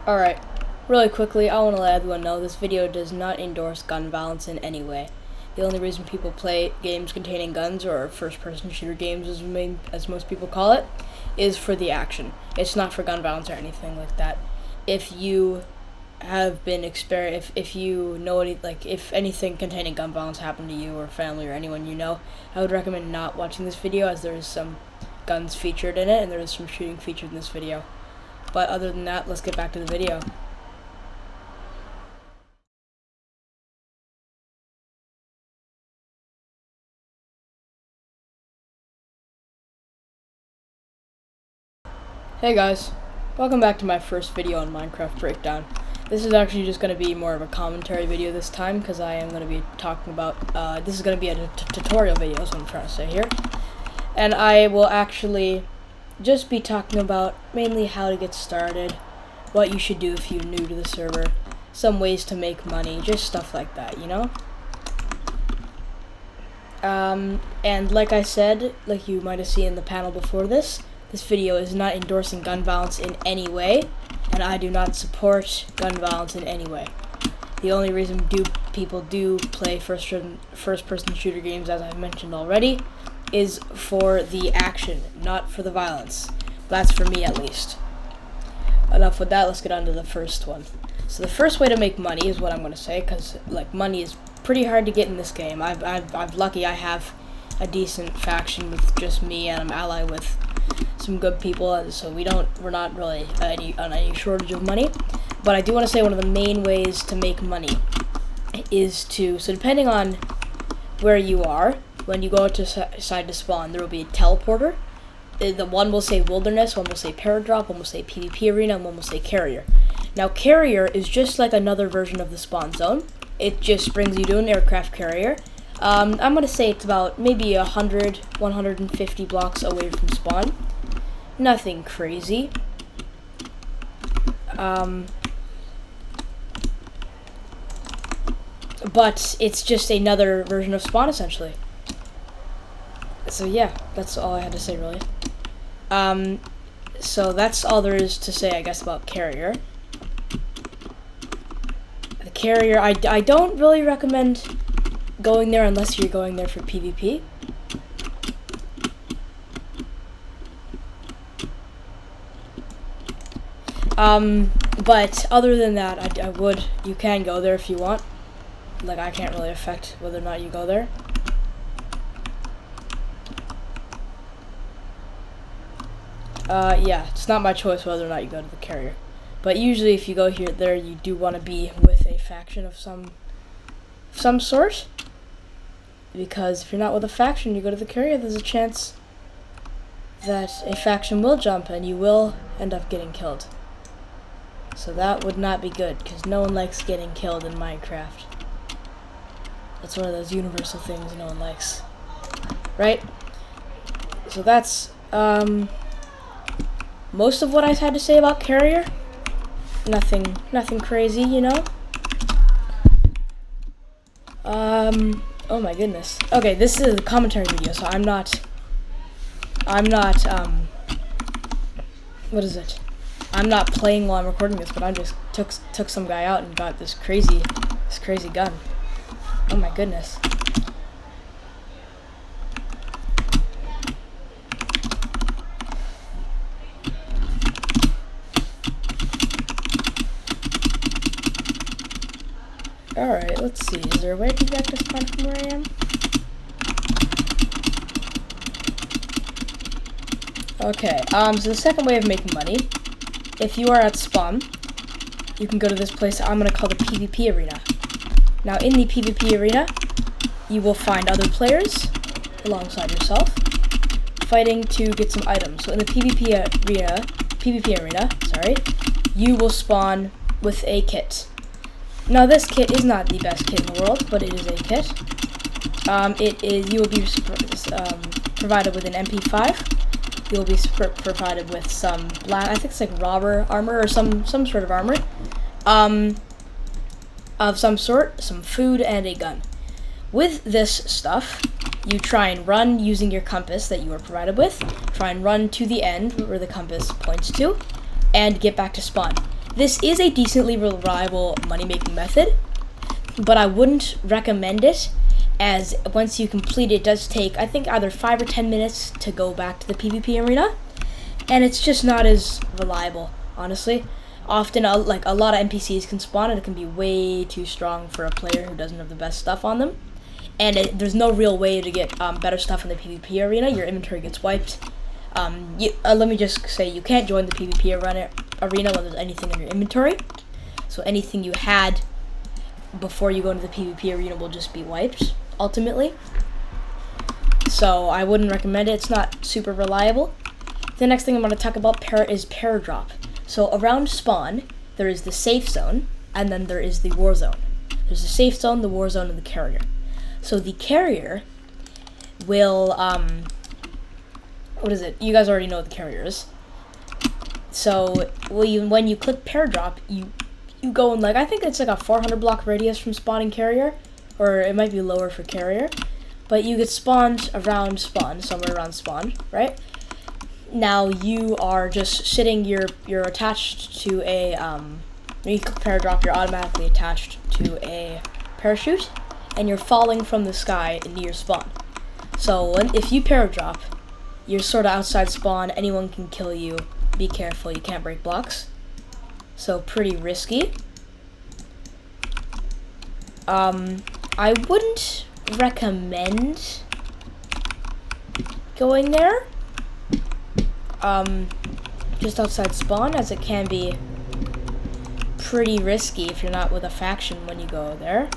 Alright, really quickly, I want to let everyone know this video does not endorse gun violence in any way. The only reason people play games containing guns, or first-person shooter games as most people call it, is for the action. It's not for gun violence or anything like that. If you have been if you know if anything containing gun violence happened to you or family or anyone you know, I would recommend not watching this video, as there is some guns featured in it and there is some shooting featured in this video. But other than that, let's get back to the video. Hey guys, welcome back to my first video on Minecraft Breakdown. This is actually just going to be more of a commentary video this time, because I am going to be talking about, this is going to be a tutorial video, is what I'm trying to say here. And I will actually just be talking about mainly how to get started, what you should do if you're new to the server, some ways to make money, just stuff like that, you know? And like I said, like you might have seen in the panel before this video is not endorsing gun violence in any way, and I do not support gun violence in any way. The only reason people do play first-person shooter games, as I've mentioned already, is for the action, not for the violence. That's for me, at least. Enough with that, let's get on to the first one. So the first way to make money is what I'm going to say, because like money is pretty hard to get in this game. I'm lucky I have a decent faction with just me, and I'm allied with some good people, so we're not really on any shortage of money. But I do want to say one of the main ways to make money is so depending on where you are, when you go to decide to spawn, there will be a teleporter. The one will say wilderness, one will say paradrop, one will say PvP arena, and one will say carrier. Now carrier is just like another version of the spawn zone. It just brings you to an aircraft carrier. I'm going to say it's about maybe 100, 150 blocks away from spawn. Nothing crazy. But it's just another version of spawn, essentially. So yeah, that's all I had to say, really. So that's all there is to say, I guess, about carrier. The carrier, I don't really recommend going there unless you're going there for PvP. But other than that, you can go there if you want. Like, I can't really affect whether or not you go there. Yeah, it's not my choice whether or not you go to the carrier. But usually if you go there, you do want to be with a faction of some sort. Because if you're not with a faction, you go to the carrier, there's a chance that a faction will jump and you will end up getting killed. So that would not be good, because no one likes getting killed in Minecraft. That's one of those universal things no one likes. Right? So that's most of what I had to say about carrier. Nothing crazy, you know? Oh my goodness. Okay, this is a commentary video, so I'm not, what is it? I'm not playing while I'm recording this, but I just took some guy out and got this crazy gun. Oh my goodness. Alright, let's see. Is there a way to get back to spawn from where I am? Okay, so the second way of making money, if you are at spawn, you can go to this place I'm going to call the PvP arena. Now, in the PvP arena, you will find other players, alongside yourself, fighting to get some items. So in the PvP arena, you will spawn with a kit. Now, this kit is not the best kit in the world, but it is a kit. You will be provided with an MP5. You will be provided with some I think it's like robber armor or some sort of armor, of some sort, some food, and a gun. With this stuff, you try and run using your compass that you were provided with. Try and run to the end where the compass points to, and get back to spawn. This is a decently reliable money-making method, but I wouldn't recommend it, as once you complete it, it does take, I think, either 5 or 10 minutes to go back to the PvP arena, and it's just not as reliable, honestly. Often, like, a lot of NPCs can spawn, and it can be way too strong for a player who doesn't have the best stuff on them. And there's no real way to get better stuff in the PvP arena. Your inventory gets wiped. Let me just say, you can't join the PvP arena when there's anything in your inventory. So anything you had before you go into the PvP arena will just be wiped, ultimately. So I wouldn't recommend it. It's not super reliable. The next thing I'm going to talk about is paradrop. So around spawn, there is the safe zone, and then there is the war zone. There's the safe zone, the war zone, and the carrier. So the carrier will, what is it? You guys already know what the carrier is. So when you click paradrop, you go in, like, I think it's like a 400 block radius from spawning carrier, or it might be lower for carrier, but you get spawned around spawn, somewhere around spawn, right? Now you are just sitting, you're attached to a, when you click paradrop, you're automatically attached to a parachute, and you're falling from the sky into your spawn. So if you paradrop, you're sort of outside spawn, anyone can kill you. Be careful, you can't break blocks. So pretty risky. I wouldn't recommend going there. Just outside spawn, as it can be pretty risky if you're not with a faction when you go there.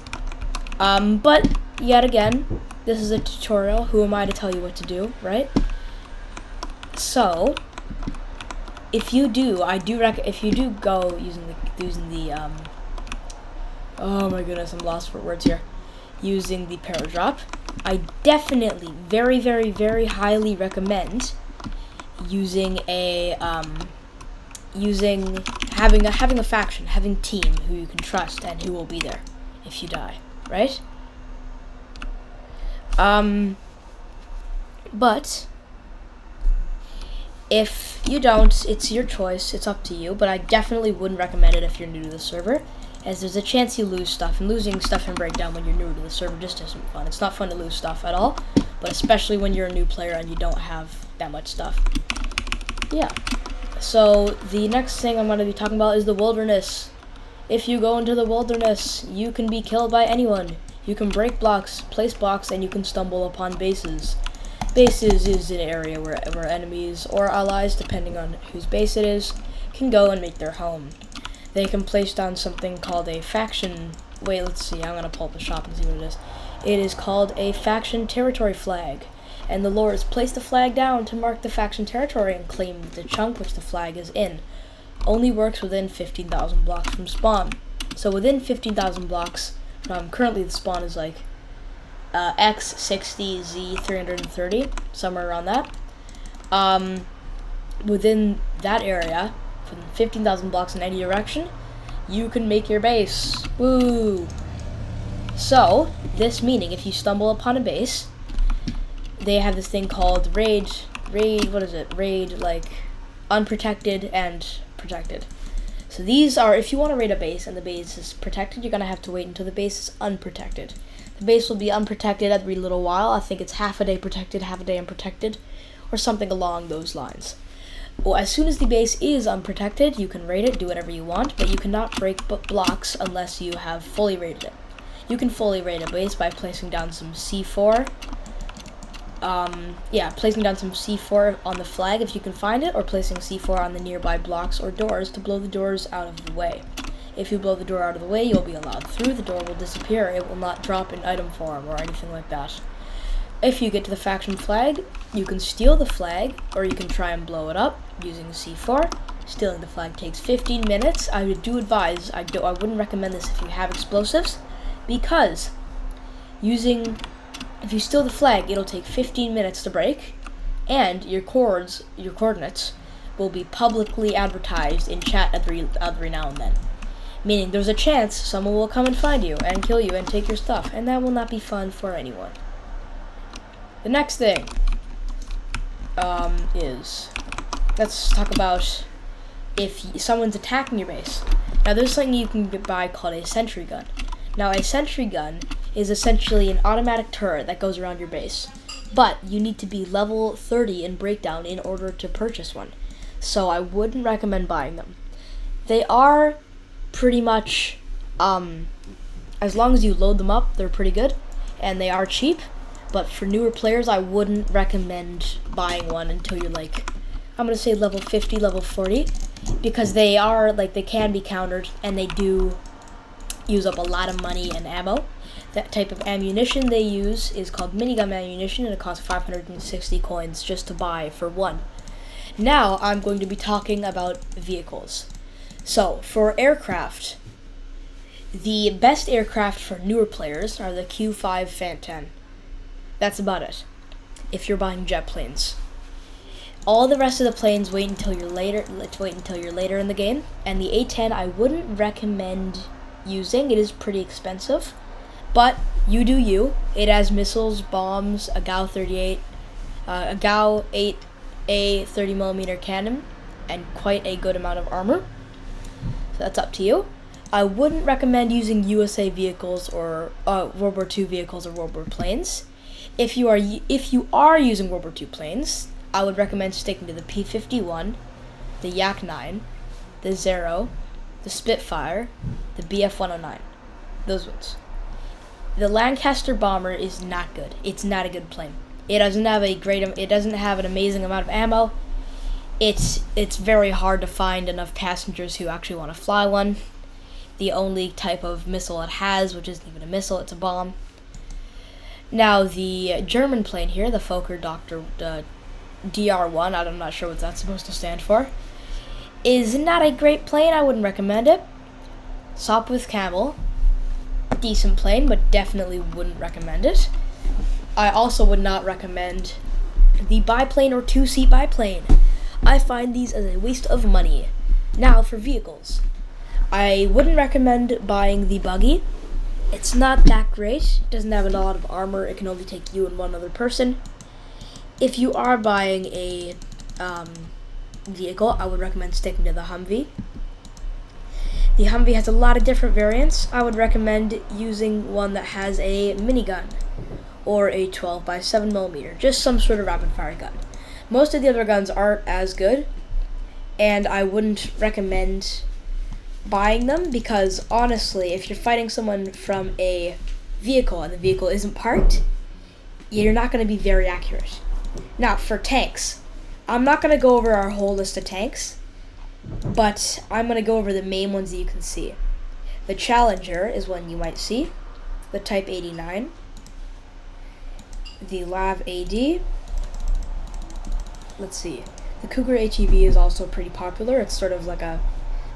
But yet again, this is a tutorial. Who am I to tell you what to do, right? So, if you do, if you do go using the oh my goodness, I'm lost for words here. Using the paradrop, I definitely, very, very, very highly recommend using having a faction, having team who you can trust and who will be there if you die, right? But if you don't, it's your choice, it's up to you, but I definitely wouldn't recommend it if you're new to the server, as there's a chance you lose stuff, and losing stuff in Breakdown when you're new to the server just isn't fun. It's not fun to lose stuff at all, but especially when you're a new player and you don't have that much stuff. Yeah. So the next thing I'm going to be talking about is the wilderness. If you go into the wilderness, you can be killed by anyone. You can break blocks, place blocks, and you can stumble upon bases. Bases is an area where enemies or allies, depending on whose base it is, can go and make their home. They can place down something called a faction. Wait, let's see. I'm going to pull up the shop and see what it is. It is called a faction territory flag. And the lore is place the flag down to mark the faction territory and claim the chunk which the flag is in. Only works within 15,000 blocks from spawn. So within 15,000 blocks, currently the spawn is like X60, Z330, somewhere around that. Within that area, from 15,000 blocks in any direction, you can make your base. Woo! So, this meaning, if you stumble upon a base, they have this thing called raid, like, unprotected and protected. So these are, if you want to raid a base and the base is protected, you're going to have to wait until the base is unprotected. The base will be unprotected every little while. I think it's half a day protected, half a day unprotected, or something along those lines. Well, as soon as the base is unprotected, you can raid it, do whatever you want, but you cannot break blocks unless you have fully raided it. You can fully raid a base by placing down some C4. Placing down some C4 on the flag if you can find it, or placing C4 on the nearby blocks or doors to blow the doors out of the way. If you blow the door out of the way, you'll be allowed through. The door will disappear. It will not drop in item form or anything like that. If you get to the faction flag, you can steal the flag, or you can try and blow it up using C4. Stealing the flag takes 15 minutes. I do advise, I wouldn't recommend this if you have explosives, because if you steal the flag, it'll take 15 minutes to break, and your coordinates will be publicly advertised in chat every now and then. Meaning there's a chance someone will come and find you and kill you and take your stuff, and that will not be fun for anyone. The next thing is, let's talk about if someone's attacking your base. Now there's something you can buy called a sentry gun. Now a sentry gun is essentially an automatic turret that goes around your base. But you need to be level 30 in breakdown in order to purchase one. So I wouldn't recommend buying them. They are pretty much, as long as you load them up, they're pretty good. And they are cheap. But for newer players, I wouldn't recommend buying one until you're like, I'm going to say level 50, level 40. Because they are, like, they can be countered, and they do use up a lot of money and ammo. That type of ammunition they use is called minigun ammunition, and it costs 560 coins just to buy for one. Now, I'm going to be talking about vehicles. So, for aircraft, the best aircraft for newer players are the Q5 Fan 10. That's about it, if you're buying jet planes. All the rest of the planes wait until you're later. Let's wait until you're later in the game. And the A10 I wouldn't recommend using. It is pretty expensive, but you do you. It has missiles, bombs, a GAU 38, a GAU 8A 30mm cannon, and quite a good amount of armor. So that's up to you. I wouldn't recommend using USA vehicles or World War II vehicles or World War planes. If you are using World War II planes, I would recommend sticking to the P-51, the Yak-9, the Zero, the Spitfire, the BF-109. Those ones. The Lancaster bomber is not good. It's not a good plane. It doesn't have an amazing amount of ammo. It's very hard to find enough passengers who actually want to fly one. The only type of missile it has, which isn't even a missile, it's a bomb. Now the German plane here, the Fokker DR1, I'm not sure what that's supposed to stand for, is not a great plane. I wouldn't recommend it. Sopwith Camel, decent plane, but definitely wouldn't recommend it. I also would not recommend the biplane or two-seat biplane. I find these as a waste of money. Now for vehicles. I wouldn't recommend buying the buggy. It's not that great. It doesn't have a lot of armor. It can only take you and one other person. If you are buying a vehicle, I would recommend sticking to the Humvee. The Humvee has a lot of different variants. I would recommend using one that has a minigun or a 12x7mm, just some sort of rapid-fire gun. Most of the other guns aren't as good, and I wouldn't recommend buying them because, honestly, if you're fighting someone from a vehicle and the vehicle isn't parked, you're not going to be very accurate. Now, for tanks, I'm not going to go over our whole list of tanks, but I'm going to go over the main ones that you can see. The Challenger is one you might see, the Type 89, the Lav AD, let's see, the Cougar HEV is also pretty popular. It's sort of like a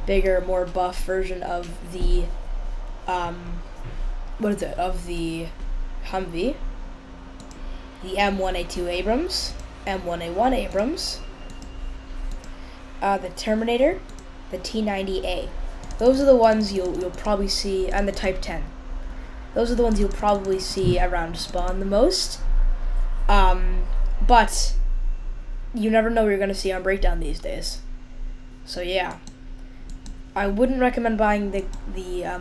bigger, more buff version of the, of the Humvee. The M1A2 Abrams, M1A1 Abrams, the Terminator, the T90A. Those are the ones you'll probably see, and the Type 10. Those are the ones you'll probably see around spawn the most. But you never know what you're going to see on Breakdown these days. So yeah, I wouldn't recommend buying the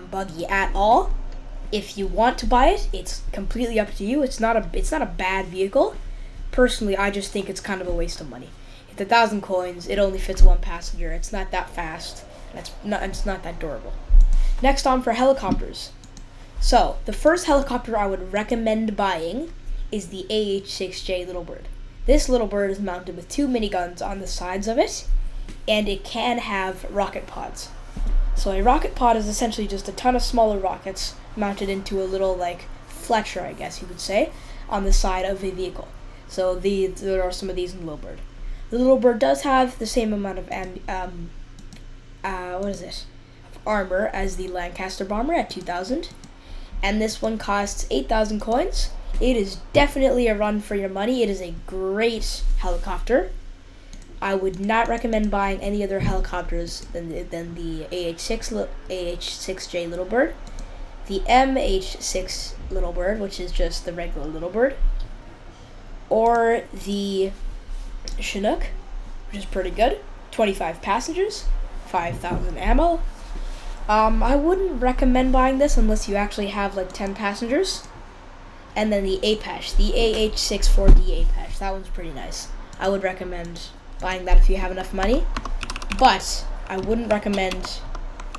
buggy at all. If you want to buy it, it's completely up to you. It's not a bad vehicle. Personally, I just think it's kind of a waste of money. It's 1,000 coins. It only fits one passenger. It's not that fast. And it's not that durable. Next on for helicopters. So the first helicopter I would recommend buying is the AH-6J Little Bird. This little bird is mounted with 2 miniguns on the sides of it, and it can have rocket pods. So a rocket pod is essentially just a ton of smaller rockets mounted into a little, like, Fletcher, I guess you could say, on the side of a vehicle. So there are some of these in the Little Bird. The Little Bird does have the same amount of armor as the Lancaster bomber at 2,000, and this one costs 8,000 coins. It is definitely a run for your money. It is a great helicopter. I would not recommend buying any other helicopters than the AH-6J Little Bird, the MH-6 Little Bird, which is just the regular Little Bird, or the Chinook, which is pretty good, 25 passengers, 5,000 ammo. I wouldn't recommend buying this unless you actually have like 10 passengers. And then the APESH, the AH-64D APESH, that one's pretty nice. I would recommend buying that if you have enough money, but I wouldn't recommend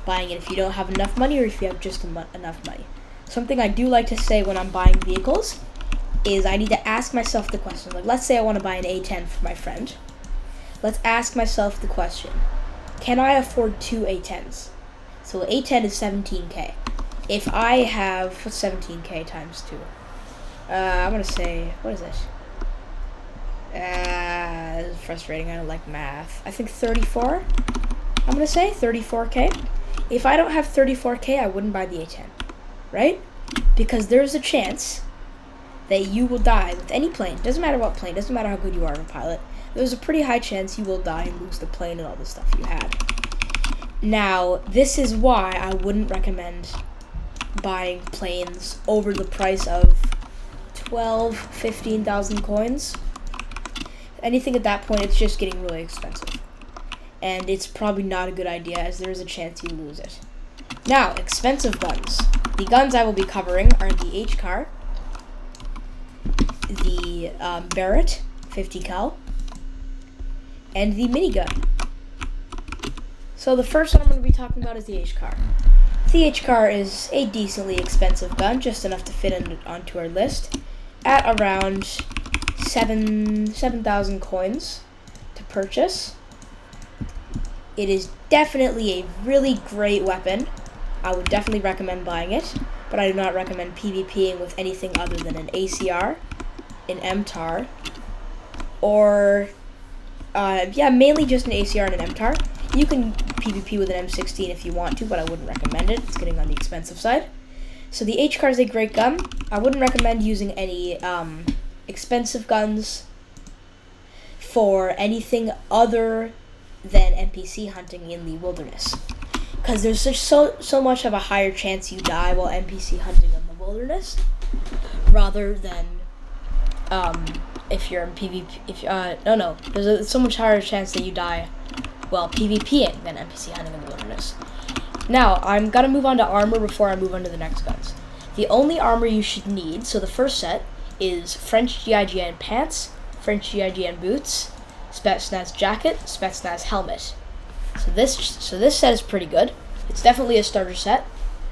buying it if you don't have enough money or if you have just enough money. Something I do like to say when I'm buying vehicles is I need to ask myself the question, like let's say I want to buy an A10 for my friend. Let's ask myself the question, can I afford 2 A10s? So A10 is 17K. If I have, what's 17K times 2? I'm going to say, what is it? This is frustrating, I don't like math. I think 34? I'm going to say 34K. If I don't have 34K, I wouldn't buy the A10, right? Because there's a chance that you will die with any plane. Doesn't matter what plane, doesn't matter how good you are as a pilot. There's a pretty high chance you will die and lose the plane and all the stuff you had. Now, this is why I wouldn't recommend buying planes over the price of 15,000 coins. Anything at that point, it's just getting really expensive. And it's probably not a good idea as there is a chance you lose it. Now, expensive guns. The guns I will be covering are the H-Car, the Barrett 50 cal, and the minigun. So the first one I'm going to be talking about is the H-Car. The H-Car is a decently expensive gun, just enough to fit onto our list, at around 7,000 coins to purchase. It is definitely a really great weapon. I would definitely recommend buying it, but I do not recommend PvPing with anything other than an ACR, an MTAR, or mainly just an ACR and an MTAR. You can PvP with an M16 if you want to, but I wouldn't recommend it. It's getting on the expensive side. So the H-Car is a great gun. I wouldn't recommend using any expensive guns for anything other than NPC hunting in the wilderness, because there's just so much of a higher chance you die while NPC hunting in the wilderness, rather than if you're in PvP. There's so much higher chance that you die while PvPing than NPC hunting in the wilderness. Now, I'm gonna move on to armor before I move on to the next guns. The only armor you should need, so the first set is French GIGN pants, French GIGN boots, Spetsnaz jacket, Spetsnaz helmet. So this set is pretty good. It's definitely a starter set.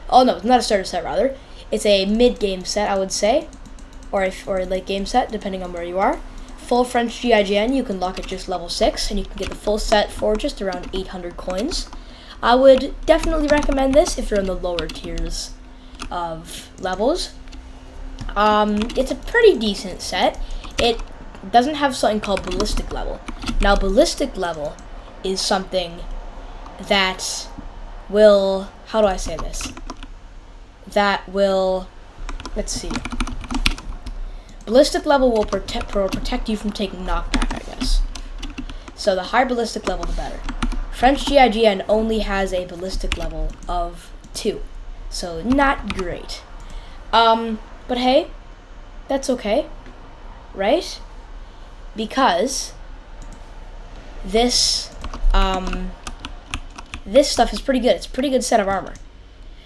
Oh no, it's not a starter set rather. It's a mid-game set, I would say, or a late game set, depending on where you are. Full French GIGN, you can lock at just level 6, and you can get the full set for just around 800 coins. I would definitely recommend this if you're in the lower tiers of levels. It's a pretty decent set. It doesn't have something called ballistic level. Now, ballistic level is something that will, how do I say this? That will, let's see. Ballistic level will protect you from taking knockback, I guess. So the higher ballistic level, the better. French GIGN only has a ballistic level of 2, so not great. But hey, that's okay, right? Because this stuff is pretty good. It's a pretty good set of armor.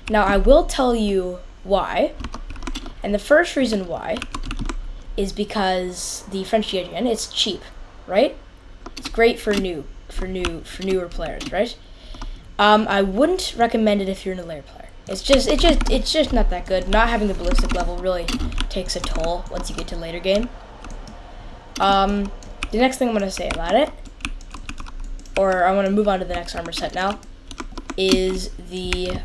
Now, I will tell you why, and the first reason why is because the French GIGN, it's cheap, right? It's great for newer players, right? I wouldn't recommend it if you're an layer player. It's just not that good. Not having the ballistic level really takes a toll once you get to later game. The next thing I'm gonna say about it, or I want to move on to the next armor set now, is the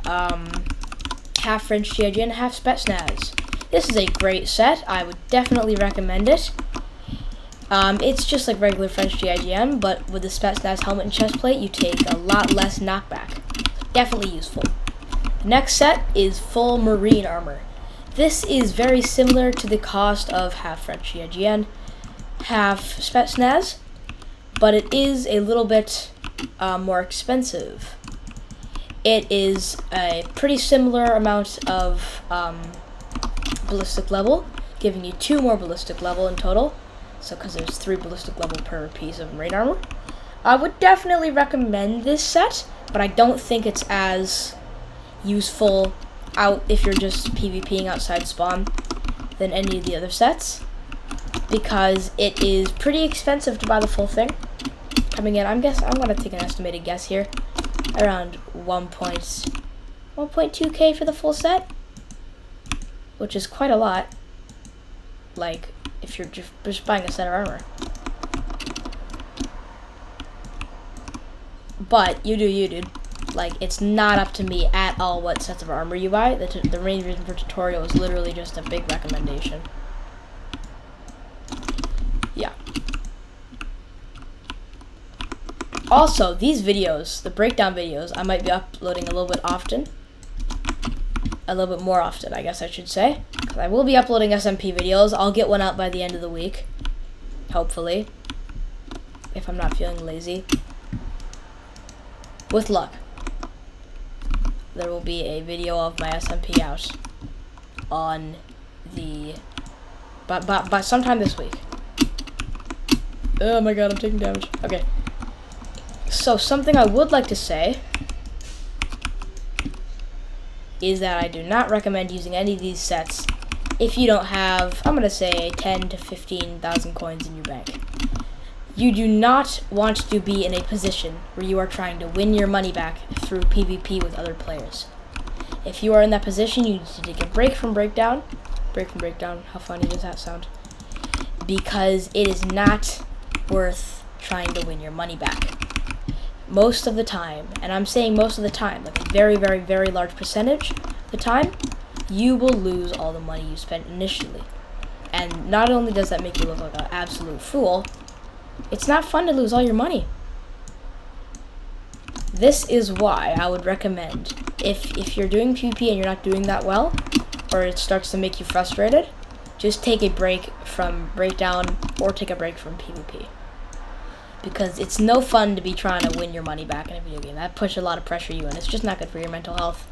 half French GIGN, half Spetsnaz. This is a great set. I would definitely recommend it. It's just like regular French GIGN, but with the Spetsnaz helmet and chest plate, you take a lot less knockback. Definitely useful. The next set is full marine armor. This is very similar to the cost of half French GIGN, half Spetsnaz, but it is a little bit more expensive. It is a pretty similar amount of ballistic level, giving you 2 more ballistic level in total. So, because there's 3 ballistic level per piece of marine armor. I would definitely recommend this set, but I don't think it's as useful out if you're just PvPing outside spawn than any of the other sets, because it is pretty expensive to buy the full thing. Coming in, I'm gonna take an estimated guess here, around 1.2k for the full set, which is quite a lot. Like, if you're just buying a set of armor. But you do you, dude. Like, it's not up to me at all what sets of armor you buy. The main reason for tutorial is literally just a big recommendation. Yeah. Also, these videos, the breakdown videos, I might be uploading a little bit often. A little bit more often, I guess I should say. 'Cause I will be uploading SMP videos. I'll get one out by the end of the week. Hopefully. If I'm not feeling lazy. With luck. There will be a video of my SMP out on the... But sometime this week. Oh my god, I'm taking damage. Okay. So, something I would like to say is that I do not recommend using any of these sets if you don't have, I'm going to say, 10 to 15,000 coins in your bank. You do not want to be in a position where you are trying to win your money back through PvP with other players. If you are in that position, you need to take a break from breakdown. Break from breakdown, how funny does that sound? Because it is not worth trying to win your money back. Most of the time, and I'm saying most of the time, like a very, very, very large percentage of the time, you will lose all the money you spent initially. And not only does that make you look like an absolute fool, it's not fun to lose all your money. This is why I would recommend, if you're doing PvP and you're not doing that well, or it starts to make you frustrated, just take a break from breakdown or take a break from PvP. Because it's no fun to be trying to win your money back in a video game. That puts a lot of pressure on you, and it's just not good for your mental health.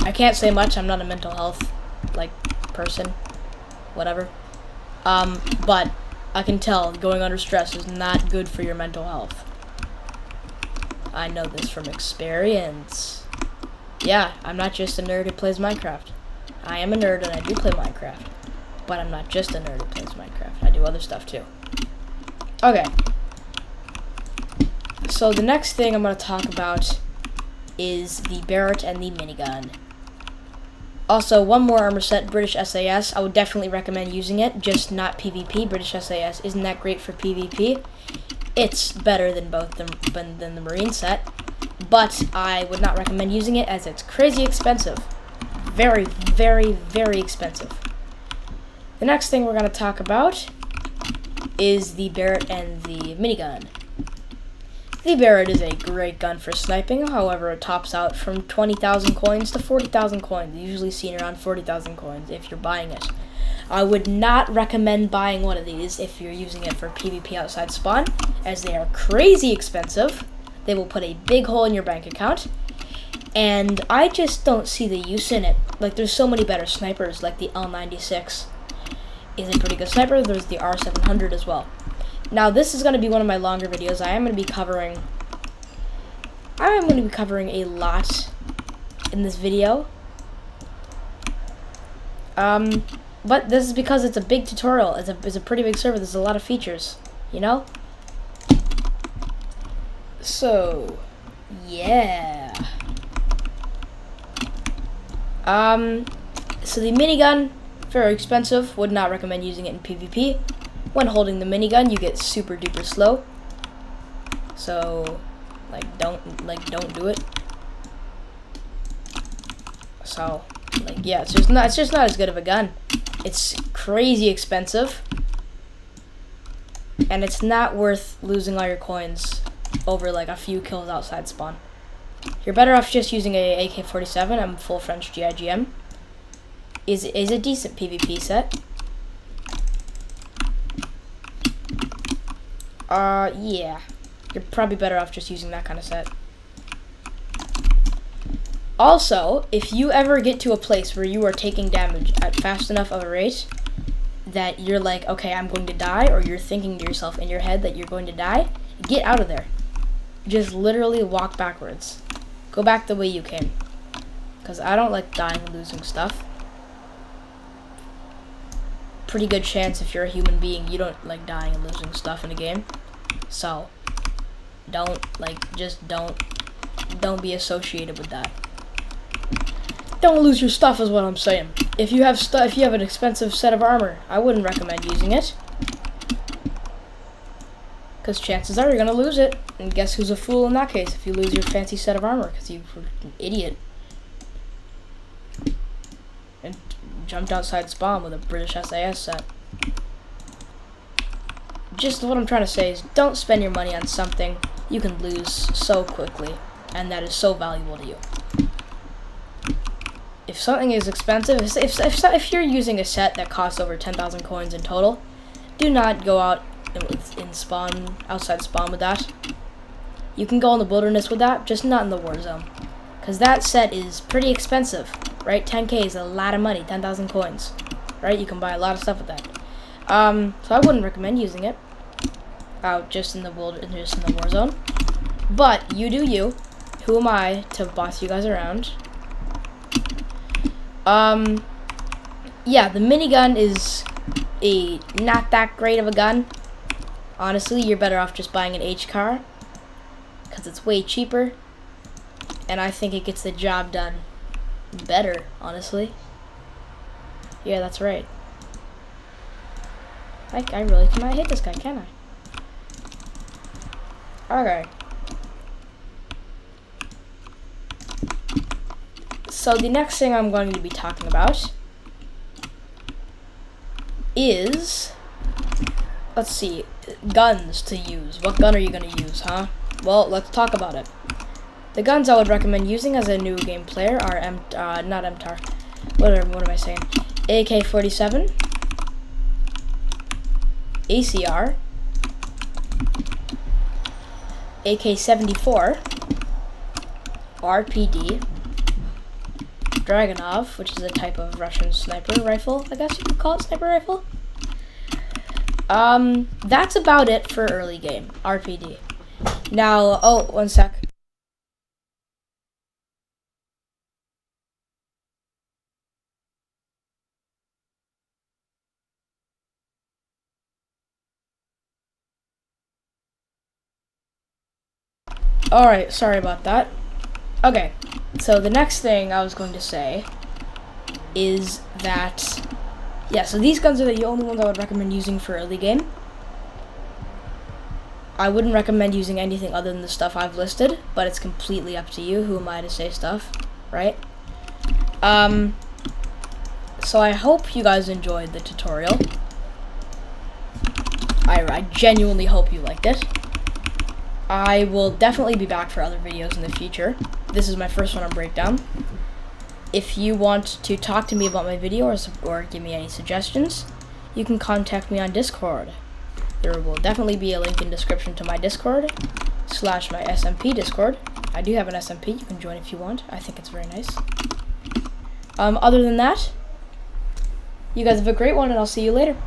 I can't say much. I'm not a mental health, like, person. Whatever. But I can tell going under stress is not good for your mental health. I know this from experience. Yeah, I'm not just a nerd who plays Minecraft. I am a nerd and I do play Minecraft. But I'm not just a nerd who plays Minecraft. I do other stuff too. Okay. So the next thing I'm going to talk about is the Barrett and the minigun. Also, one more armor set, British SAS. I would definitely recommend using it, just not PvP. British SAS isn't that great for PvP. It's better than than the Marine set, but I would not recommend using it as it's crazy expensive. Very, very, very expensive. The next thing we're going to talk about is the Barrett and the minigun. The Barrett is a great gun for sniping, however it tops out from 20,000 coins to 40,000 coins, usually seen around 40,000 coins if you're buying it. I would not recommend buying one of these if you're using it for PvP outside spawn, as they are crazy expensive. They will put a big hole in your bank account, and I just don't see the use in it. Like, there's so many better snipers, like the L96 is a pretty good sniper. There's the R700 as well. Now, this is going to be one of my longer videos. I am going to be covering a lot in this video. But this is because it's a big tutorial. It's a pretty big server. There's a lot of features, you know? So, yeah. So the minigun, very expensive. Would not recommend using it in PvP. When holding the minigun, you get super duper slow. So, don't do it. So, yeah, it's just not as good of a gun. It's crazy expensive, and it's not worth losing all your coins over like a few kills outside spawn. You're better off just using a AK-47. I'm full French GIGM. Is a decent PvP set. Yeah. You're probably better off just using that kind of set. Also, if you ever get to a place where you are taking damage at fast enough of a rate that you're like, okay, I'm going to die, or you're thinking to yourself in your head that you're going to die, get out of there. Just literally walk backwards. Go back the way you came. Because I don't like dying and losing stuff. Pretty good chance if you're a human being, you don't like dying and losing stuff in a game. So, don't be associated with that. Don't lose your stuff is what I'm saying. If you have an expensive set of armor, I wouldn't recommend using it. Because chances are you're going to lose it. And guess who's a fool in that case if you lose your fancy set of armor? Because you were an idiot. And jumped outside spawn with a British SAS set. Just what I'm trying to say is don't spend your money on something you can lose so quickly. And that is so valuable to you. If something is expensive, if you're using a set that costs over 10,000 coins in total, do not go out outside spawn with that. You can go in the wilderness with that, just not in the war zone. Because that set is pretty expensive, right? 10k is a lot of money, 10,000 coins, right? You can buy a lot of stuff with that. So I wouldn't recommend using it out just in the war zone. But you do you. Who am I to boss you guys around? Yeah, the minigun is not that great of a gun. Honestly, you're better off just buying an H car because it's way cheaper, and I think it gets the job done better, honestly. Yeah, that's right. I really cannot hit this guy, can I? Okay. So the next thing I'm going to be talking about is, let's see, guns to use. What gun are you going to use, huh? Well, let's talk about it. The guns I would recommend using as a new game player are not MTAR. What am I saying? AK-47, ACR, AK-74, RPD, Dragunov, which is a type of Russian sniper rifle, I guess you could call it sniper rifle. That's about it for early game, RPD. Now, oh, one sec. Alright, sorry about that. Okay, so the next thing I was going to say is that, yeah, so these guns are the only ones I would recommend using for early game. I wouldn't recommend using anything other than the stuff I've listed, but it's completely up to you. Who am I to say stuff, right? So I hope you guys enjoyed the tutorial. I genuinely hope you liked it. I will definitely be back for other videos in the future. This is my first one on Breakdown. If you want to talk to me about my video or give me any suggestions, you can contact me on Discord. There will definitely be a link in description to my Discord / my SMP Discord. I do have an SMP. You can join if you want. I think it's very nice. Other than that, you guys have a great one, and I'll see you later.